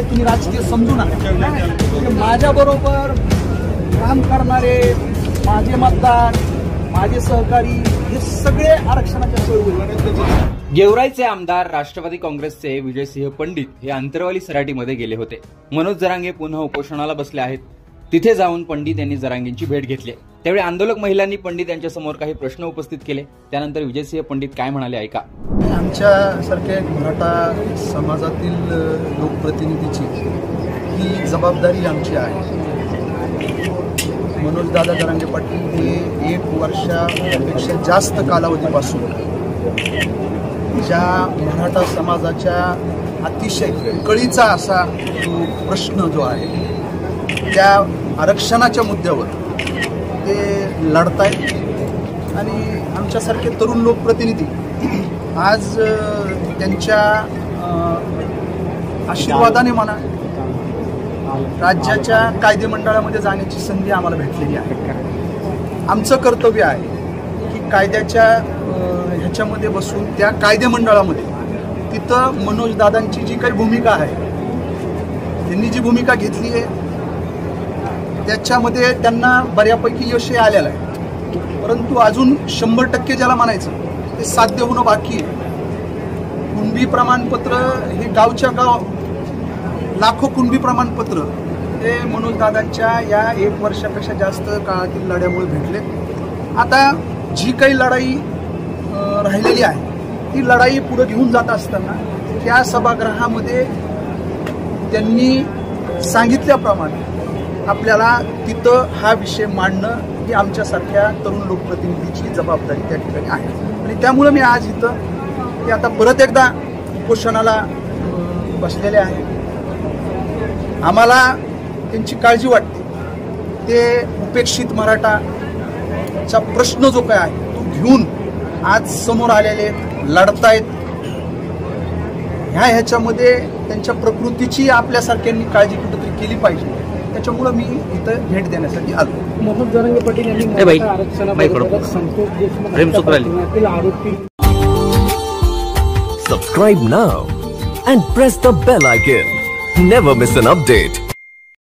काही तुम्ही राजकीय समजू नका। माझ्याबरोबर काम करणारे माझे मतदार, माझे सहकारी हे सगळे आरक्षणाच्या चळवळीत। गेवराईचे आमदार राष्ट्रवादी काँग्रेसचे विजयसिंह पंडित हे आंतरवाली सराटीमध्ये गेले होते। मनोज जरांगे पुन्हा उपोषणाला बसले आहेत। तिथे जाऊन पंडित यांनी जरांगेंची भेट घेतली। त्यावेळी आंदोलक महिलांनी पंडित यांच्यासमोर काही प्रश्न उपस्थित केले। त्यानंतर विजयसिंह पंडित काय म्हणाले ऐका। आमच्यासारख्या मराठा समाजातील लोकप्रतिनिधीची ही जबाबदारी आमची आहे। मनोज दादा जरांगे पाटील हे 1 वर्षापेक्षा जास्त कालावधीपासून ज्या मराठा समाजाच्या अतिशय कळीचा असा जो प्रश्न जो आहे त्या आरक्षणाच्या मुद्द्यावर ते लढतायत आणि आमच्यासारखे तरुण लोकप्रतिनिधी आज त्यांच्या आशीर्वादाने म्हणा राज्याच्या कायदेमंडळामध्ये जाण्याची संधी आम्हाला भेटलेली आहे। आमचं कर्तव्य आहे की कायद्याच्या ह्याच्यामध्ये बसून त्या कायदेमंडळामध्ये तिथं मनोज दादांची जी काही भूमिका आहे, त्यांनी जी भूमिका घेतली आहे त्याच्यामध्ये त्यांना बऱ्यापैकी यश आलेलं आहे, परंतु अजून 100% ज्याला म्हणायचं ते साध्य होणं बाकी आहे। कुणबी प्रमाणपत्र हे गावच्या गाव लाखो कुणबी प्रमाणपत्र हे मनोज दादांच्या या 1 वर्षापेक्षा जास्त काळातील लढ्यामुळे भेटले। आता जी काही लढाई राहिलेली आहे ती लढाई पुढे घेऊन जात असताना त्या सभागृहामध्ये त्यांनी सांगितल्याप्रमाणे आपल्याला तिथं हा विषय मांडणं ही आमच्यासारख्या तरुण लोकप्रतिनिधीची जबाबदारी त्या ठिकाणी आहे आणि त्यामुळे मी आज इथं ते आता परत एकदा उपोषणाला बसलेले आहे। आम्हाला त्यांची काळजी वाटते। ते उपेक्षित मराठाचा प्रश्न जो काय आहे तो घेऊन आज समोर आलेले लढतायत। ह्याच्यामध्ये त्यांच्या प्रकृतीची आपल्यासारख्यांनी काळजी कुठेतरी केली पाहिजे, त्याच्यामुळे मी इथं भेट देण्यासाठी आलो। मनोज जरांगे पाटील यांनी आरक्षणाबाबत संतोष देशमुख आरोपी। Subscribe now and press the bell icon. Never miss an update.